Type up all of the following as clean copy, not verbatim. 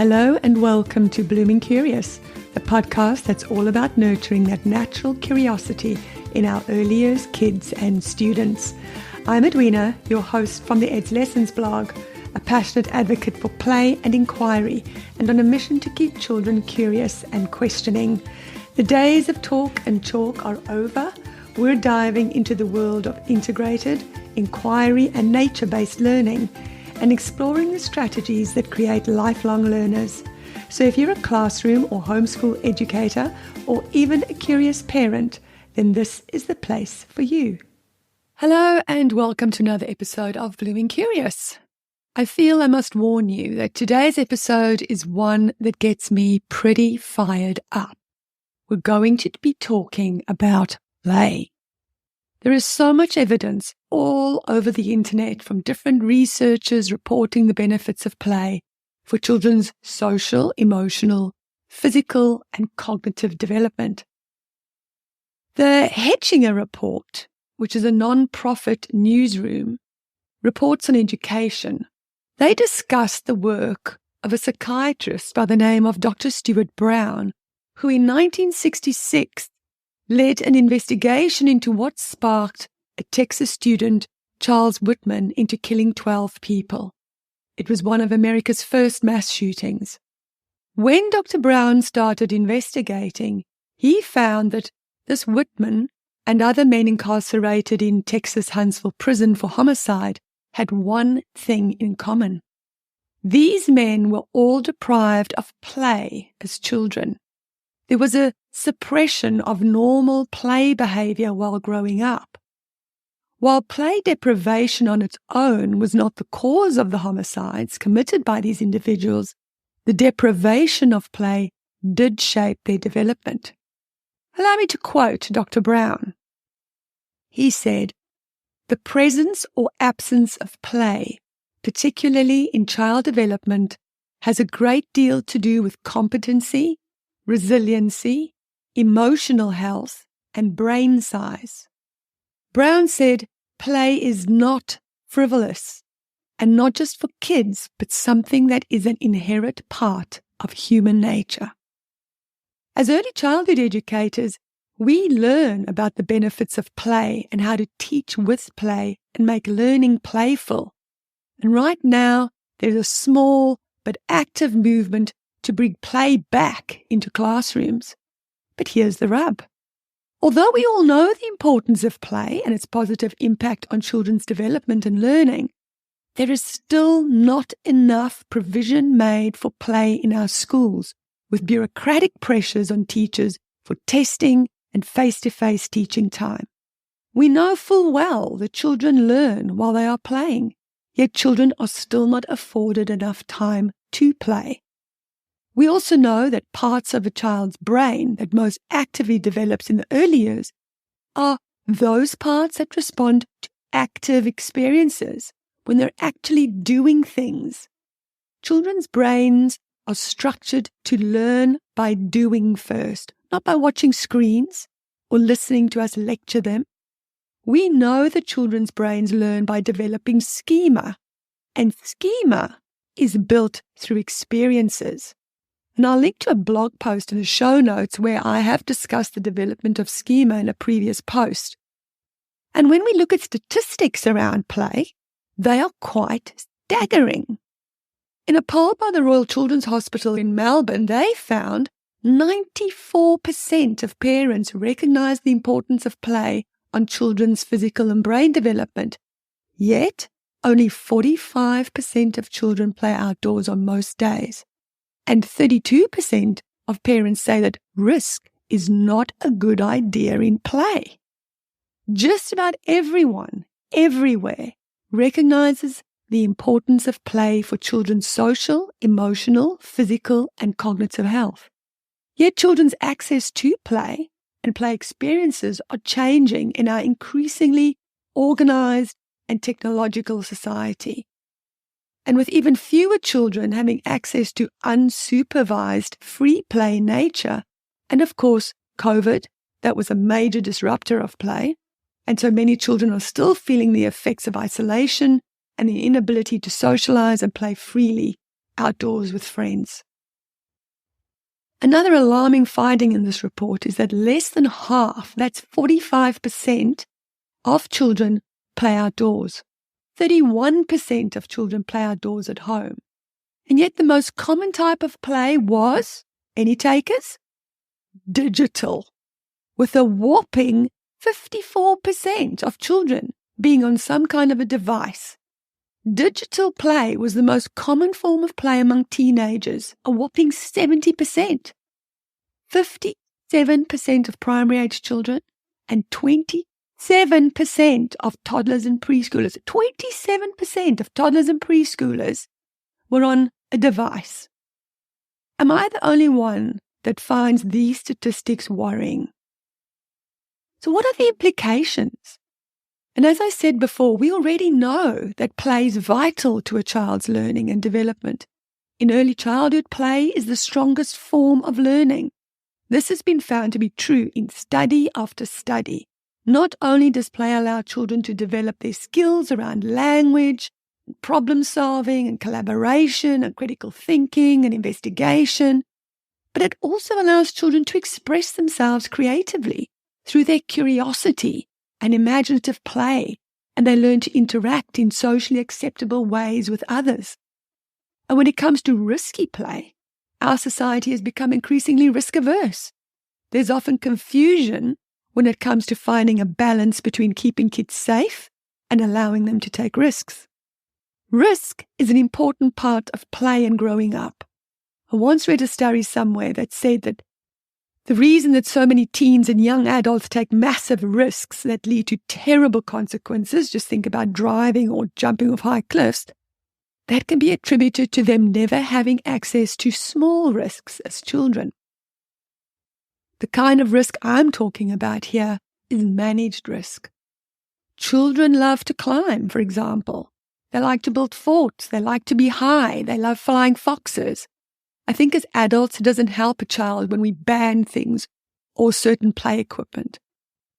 Hello and welcome to Blooming Curious, the podcast that's all about nurturing that natural curiosity in our early years kids and students. I'm Edwina, your host from the Ed's Lessons blog, a passionate advocate for play and inquiry, and on a mission to keep children curious and questioning. The days of talk and chalk are over. We're diving into the world of integrated, inquiry and nature-based learning and exploring the strategies that create lifelong learners. So if you're a classroom or homeschool educator or even a curious parent, then this is the place for you. Hello and welcome to another episode of Blooming Curious. I feel I must warn you that today's episode is one that gets me pretty fired up. We're going to be talking about play. There is so much evidence all over the internet from different researchers reporting the benefits of play for children's social, emotional, physical, and cognitive development. The Hechinger Report, which is a non-profit newsroom, reports on education. They discuss the work of a psychiatrist by the name of Dr. Stuart Brown, who in 1966 led an investigation into what sparked a Texas student, Charles Whitman, into killing 12 people. It was one of America's first mass shootings. When Dr. Brown started investigating, he found that this Whitman and other men incarcerated in Texas Huntsville prison for homicide had one thing in common. These men were all deprived of play as children. There was a suppression of normal play behavior while growing up. While play deprivation on its own was not the cause of the homicides committed by these individuals, the deprivation of play did shape their development. Allow me to quote Dr. Brown. He said, "The presence or absence of play, particularly in child development, has a great deal to do with competency, resiliency, emotional health, and brain size." Brown said, play is not frivolous, and not just for kids, but something that is an inherent part of human nature. As early childhood educators, we learn about the benefits of play and how to teach with play and make learning playful. And right now, there's a small but active movement to bring play back into classrooms. But here's the rub. Although we all know the importance of play and its positive impact on children's development and learning, there is still not enough provision made for play in our schools, with bureaucratic pressures on teachers for testing and face-to-face teaching time. We know full well that children learn while they are playing, yet children are still not afforded enough time to play. We also know that parts of a child's brain that most actively develops in the early years are those parts that respond to active experiences when they're actually doing things. Children's brains are structured to learn by doing first, not by watching screens or listening to us lecture them. We know that children's brains learn by developing schema, and schema is built through experiences. And I'll link to a blog post in the show notes where I have discussed the development of schema in a previous post. And when we look at statistics around play, they are quite staggering. In a poll by the Royal Children's Hospital in Melbourne, they found 94% of parents recognize the importance of play on children's physical and brain development. Yet, only 45% of children play outdoors on most days. And 32% of parents say that risk is not a good idea in play. Just about everyone, everywhere, recognizes the importance of play for children's social, emotional, physical, and cognitive health. Yet children's access to play and play experiences are changing in our increasingly organized and technological society. And with even fewer children having access to unsupervised free play nature, and of course, COVID, that was a major disruptor of play, and so many children are still feeling the effects of isolation and the inability to socialize and play freely outdoors with friends. Another alarming finding in this report is that less than half, that's 45% of children play outdoors. 31% of children play outdoors at home. And yet the most common type of play was, any takers? Digital, with a whopping 54% of children being on some kind of a device. Digital play was the most common form of play among teenagers, a whopping 70%. 57% of primary-age children and 27% of toddlers and preschoolers. 27% of toddlers and preschoolers were on a device. Am I the only one that finds these statistics worrying? So what are the implications? And as I said before, we already know that play is vital to a child's learning and development. In early childhood, play is the strongest form of learning. This has been found to be true in study after study. Not only does play allow children to develop their skills around language, problem solving and collaboration and critical thinking and investigation, but it also allows children to express themselves creatively through their curiosity and imaginative play, and they learn to interact in socially acceptable ways with others. And when it comes to risky play, our society has become increasingly risk-averse. There's often confusion when it comes to finding a balance between keeping kids safe and allowing them to take risks. Risk is an important part of play and growing up. I once read a study somewhere that said that the reason that so many teens and young adults take massive risks that lead to terrible consequences, just think about driving or jumping off high cliffs, that can be attributed to them never having access to small risks as children. The kind of risk I'm talking about here is managed risk. Children love to climb, for example. They like to build forts. They like to be high. They love flying foxes. I think as adults, it doesn't help a child when we ban things or certain play equipment.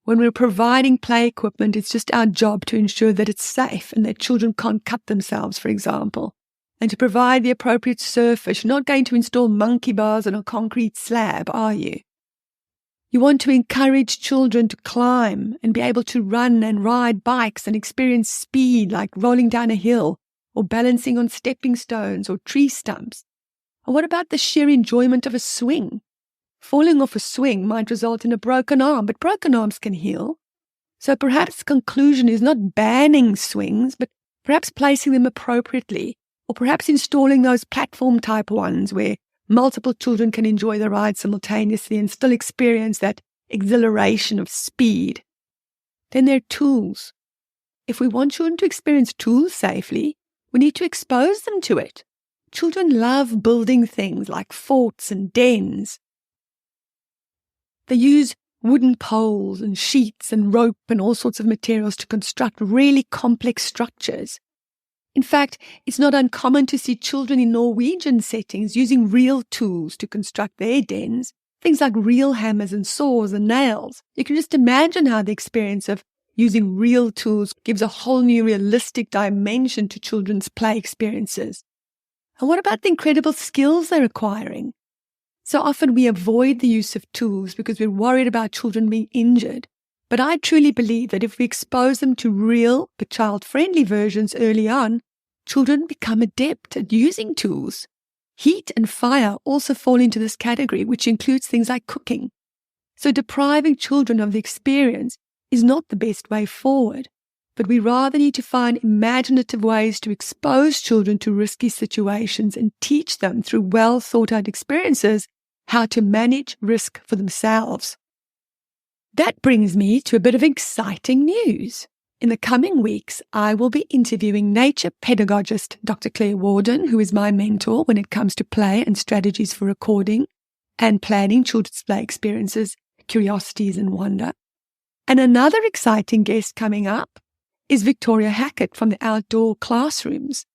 When we're providing play equipment, it's just our job to ensure that it's safe and that children can't cut themselves, for example, and to provide the appropriate surface. You're not going to install monkey bars on a concrete slab, are you? You want to encourage children to climb and be able to run and ride bikes and experience speed like rolling down a hill or balancing on stepping stones or tree stumps. And what about the sheer enjoyment of a swing? Falling off a swing might result in a broken arm, but broken arms can heal. So perhaps the conclusion is not banning swings, but perhaps placing them appropriately, or perhaps installing those platform-type ones where multiple children can enjoy the ride simultaneously and still experience that exhilaration of speed. Then there are tools. If we want children to experience tools safely, we need to expose them to it. Children love building things like forts and dens. They use wooden poles and sheets and rope and all sorts of materials to construct really complex structures. In fact, it's not uncommon to see children in Norwegian settings using real tools to construct their dens, things like real hammers and saws and nails. You can just imagine how the experience of using real tools gives a whole new realistic dimension to children's play experiences. And what about the incredible skills they're acquiring? So often we avoid the use of tools because we're worried about children being injured. But I truly believe that if we expose them to real but child-friendly versions early on, children become adept at using tools. Heat and fire also fall into this category, which includes things like cooking. So depriving children of the experience is not the best way forward. But we rather need to find imaginative ways to expose children to risky situations and teach them through well-thought-out experiences how to manage risk for themselves. That brings me to a bit of exciting news. In the coming weeks, I will be interviewing nature pedagogist Dr. Claire Warden, who is my mentor when it comes to play and strategies for recording and planning children's play experiences, curiosities and wonder. And another exciting guest coming up is Victoria Hackett from the Outdoor Classrooms.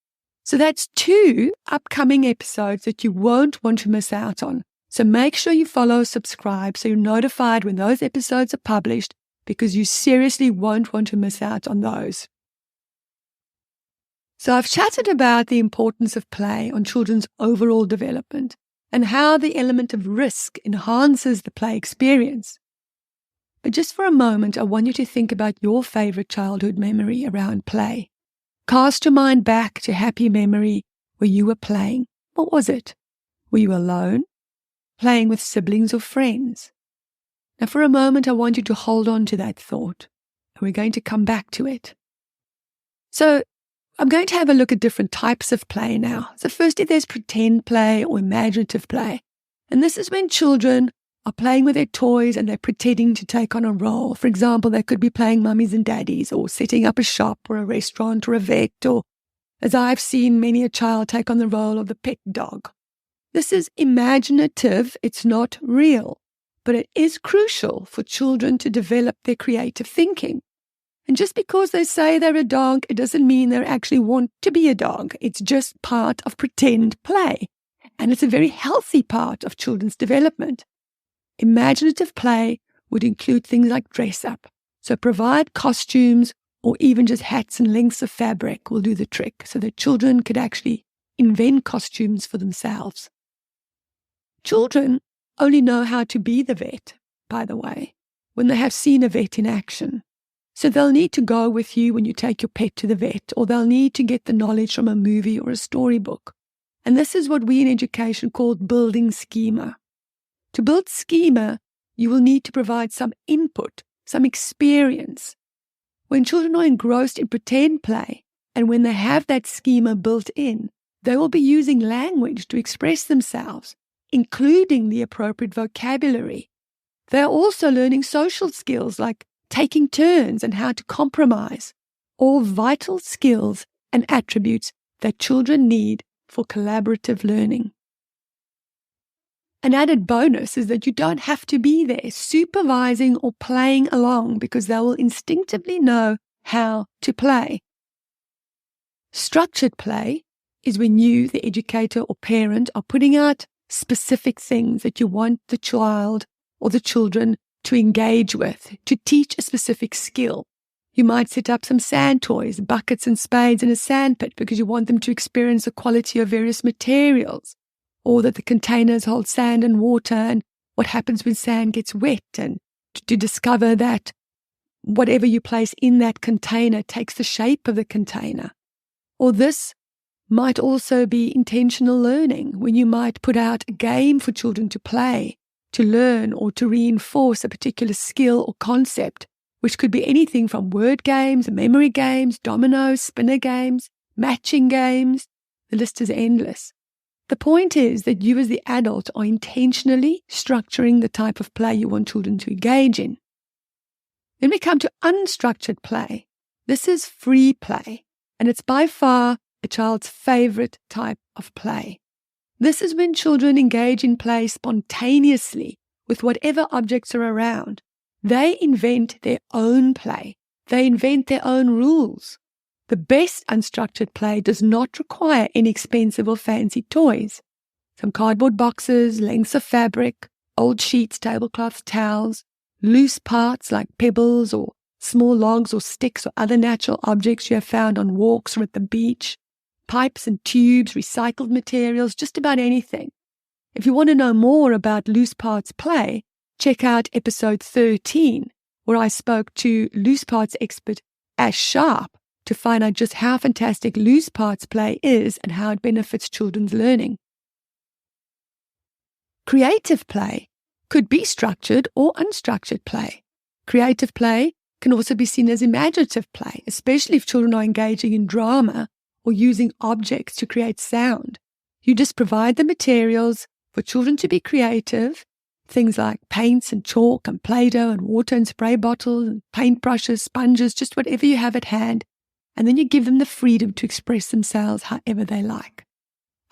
So that's 2 upcoming episodes that you won't want to miss out on. So make sure you follow, subscribe, so you're notified when those episodes are published, because you seriously won't want to miss out on those. So I've chatted about the importance of play on children's overall development. and how the element of risk enhances the play experience. But just for a moment, I want you to think about your favorite childhood memory around play. Cast your mind back to a happy memory where you were playing. What was it? Were you alone? Playing with siblings or friends? Now for a moment, I want you to hold on to that thought, and we're going to come back to it. So I'm going to have a look at different types of play now. So firstly, there's pretend play or imaginative play. And this is when children are playing with their toys and they're pretending to take on a role. For example, they could be playing mummies and daddies, or setting up a shop or a restaurant or a vet, or as I've seen many a child take on the role of the pet dog. This is imaginative, it's not real, but it is crucial for children to develop their creative thinking. And just because they say they're a dog, it doesn't mean they actually want to be a dog. It's just part of pretend play. And it's a very healthy part of children's development. Imaginative play would include things like dress up. So provide costumes or even just hats and lengths of fabric will do the trick so that children could actually invent costumes for themselves. Children only know how to be the vet, by the way, when they have seen a vet in action. So they'll need to go with you when you take your pet to the vet, or they'll need to get the knowledge from a movie or a storybook. And this is what we in education call building schema. To build schema, you will need to provide some input, some experience. When children are engrossed in pretend play, and when they have that schema built in, they will be using language to express themselves, including the appropriate vocabulary. They are also learning social skills like taking turns and how to compromise, all vital skills and attributes that children need for collaborative learning. An added bonus is that you don't have to be there supervising or playing along because they will instinctively know how to play. Structured play is when you, the educator or parent, are putting out specific things that you want the child or the children to engage with, to teach a specific skill. You might set up some sand toys, buckets and spades in a sand pit because you want them to experience the quality of various materials, or that the containers hold sand and water and what happens when sand gets wet, and to discover that whatever you place in that container takes the shape of the container. Or this might also be intentional learning, when you might put out a game for children to play, to learn or to reinforce a particular skill or concept, which could be anything from word games, memory games, dominoes, spinner games, matching games. The list is endless. The point is that you as the adult are intentionally structuring the type of play you want children to engage in. Then we come to unstructured play. This is free play, and it's by far a child's favorite type of play. This is when children engage in play spontaneously with whatever objects are around. They invent their own play. They invent their own rules. The best unstructured play does not require inexpensive or fancy toys. Some cardboard boxes, lengths of fabric, old sheets, tablecloths, towels, loose parts like pebbles or small logs or sticks or other natural objects you have found on walks or at the beach, pipes and tubes, recycled materials, just about anything. If you want to know more about loose parts play, check out episode 13, where I spoke to loose parts expert Ash Sharp to find out just how fantastic loose parts play is and how it benefits children's learning. Creative play could be structured or unstructured play. Creative play can also be seen as imaginative play, especially if children are engaging in drama or using objects to create sound. You just provide the materials for children to be creative, things like paints and chalk and Play-Doh and water and spray bottles and paintbrushes, sponges, just whatever you have at hand, and then you give them the freedom to express themselves however they like.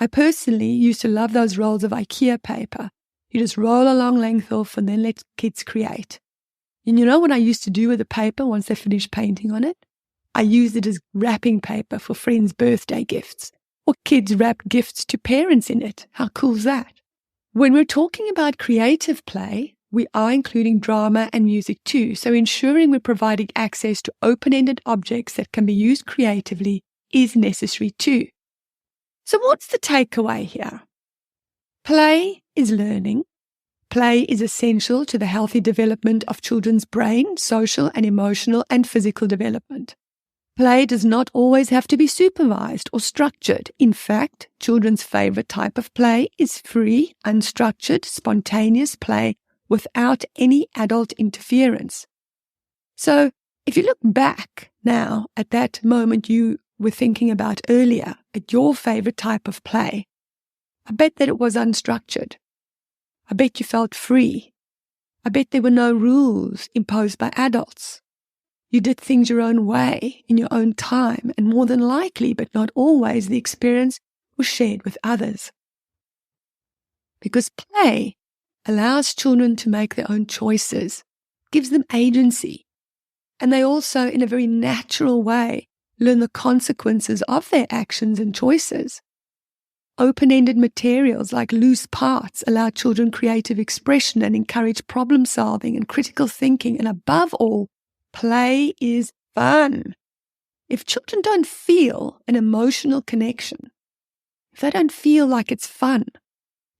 I personally used to love those rolls of IKEA paper. You just roll a long length off and then let kids create. And you know what I used to do with the paper once they finished painting on it? I used it as wrapping paper for friends' birthday gifts, or kids wrapped gifts to parents in it. How cool is that? When we're talking about creative play, we are including drama and music too, so ensuring we're providing access to open-ended objects that can be used creatively is necessary too. So what's the takeaway here? Play is learning. Play is essential to the healthy development of children's brain, social and emotional and physical development. Play does not always have to be supervised or structured. In fact, children's favorite type of play is free, unstructured, spontaneous play without any adult interference. So, if you look back now at that moment you were thinking about earlier, at your favorite type of play, I bet that it was unstructured. I bet you felt free. I bet there were no rules imposed by adults. You did things your own way, in your own time, and more than likely, but not always, the experience was shared with others. Because play allows children to make their own choices, gives them agency, and they also, in a very natural way, learn the consequences of their actions and choices. Open-ended materials like loose parts allow children creative expression and encourage problem-solving and critical thinking, and above all, play is fun. If children don't feel an emotional connection, if they don't feel like it's fun,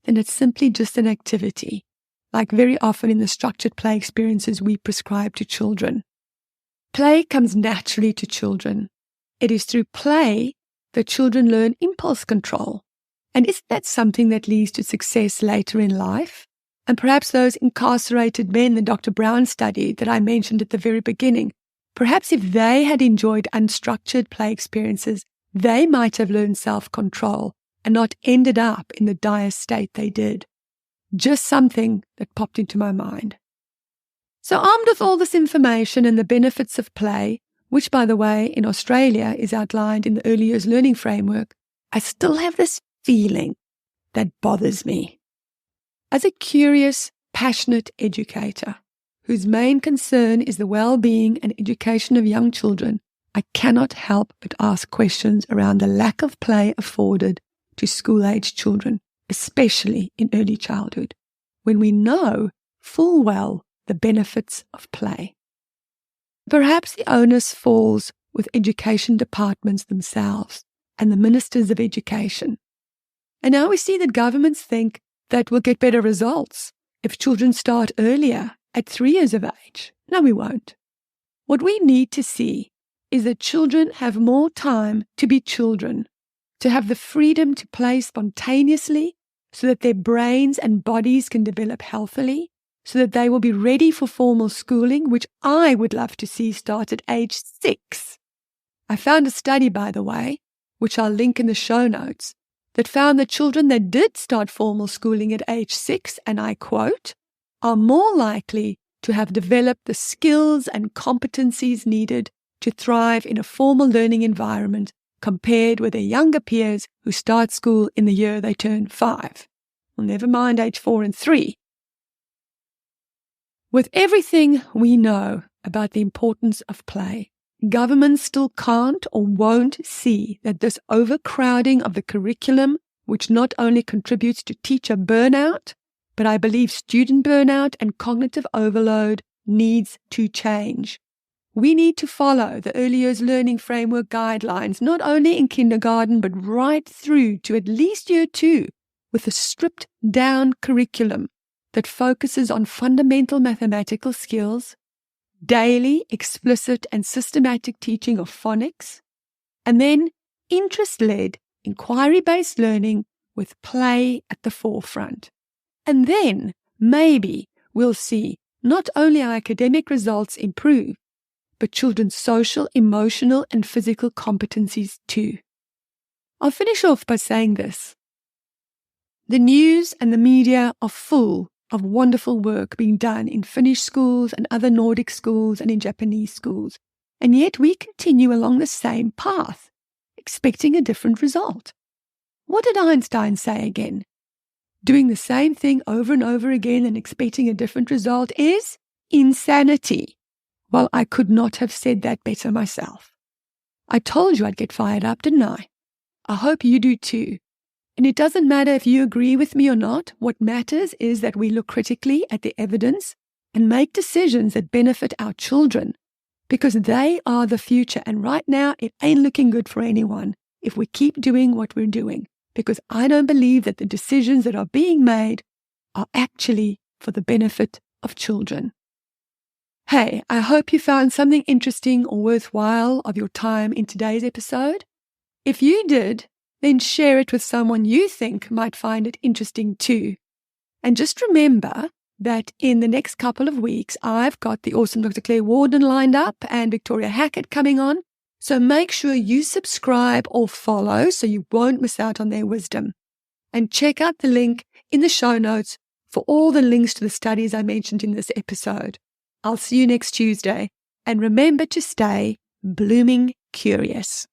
then it's simply just an activity, like very often in the structured play experiences we prescribe to children. Play comes naturally to children. It is through play that children learn impulse control. And isn't that something that leads to success later in life? And perhaps those incarcerated men, the Dr. Brown study that I mentioned at the very beginning, perhaps if they had enjoyed unstructured play experiences, they might have learned self-control and not ended up in the dire state they did. Just something that popped into my mind. So armed with all this information and the benefits of play, which by the way in Australia is outlined in the Early Years Learning Framework, I still have this feeling that bothers me. As a curious, passionate educator whose main concern is the well-being and education of young children, I cannot help but ask questions around the lack of play afforded to school-age children, especially in early childhood, when we know full well the benefits of play. Perhaps the onus falls with education departments themselves and the ministers of education. And now we see that governments think that we'll get better results if children start earlier at 3 years of age. No, we won't. What we need to see is that children have more time to be children, to have the freedom to play spontaneously so that their brains and bodies can develop healthily, so that they will be ready for formal schooling, which I would love to see start at age 6. I found a study, by the way, which I'll link in the show notes, that found that children that did start formal schooling at age 6, and I quote, are more likely to have developed the skills and competencies needed to thrive in a formal learning environment compared with their younger peers who start school in the year they turn 5. Well, never mind age 4 and 3. With everything we know about the importance of play, governments still can't or won't see that this overcrowding of the curriculum, which not only contributes to teacher burnout, but I believe student burnout and cognitive overload, needs to change. We need to follow the Early Years Learning Framework guidelines, not only in kindergarten, but right through to at least year 2, with a stripped-down curriculum that focuses on fundamental mathematical skills, daily, explicit and systematic teaching of phonics, and then interest-led, inquiry-based learning with play at the forefront. And then, maybe, we'll see not only our academic results improve, but children's social, emotional, and physical competencies too. I'll finish off by saying this. The news and the media are full of wonderful work being done in Finnish schools and other Nordic schools and in Japanese schools. And yet we continue along the same path, expecting a different result. What did Einstein say again? Doing the same thing over and over again and expecting a different result is insanity. Well, I could not have said that better myself. I told you I'd get fired up, didn't I? I hope you do too. And it doesn't matter if you agree with me or not. What matters is that we look critically at the evidence and make decisions that benefit our children, because they are the future. And right now, it ain't looking good for anyone if we keep doing what we're doing. because I don't believe that the decisions that are being made are actually for the benefit of children. Hey, I hope you found something interesting or worthwhile of your time in today's episode. If you did, then share it with someone you think might find it interesting too. And just remember that in the next couple of weeks, I've got the awesome Dr. Claire Warden lined up and Victoria Hackett coming on. So make sure you subscribe or follow so you won't miss out on their wisdom. And check out the link in the show notes for all the links to the studies I mentioned in this episode. I'll see you next Tuesday. And remember to stay blooming curious.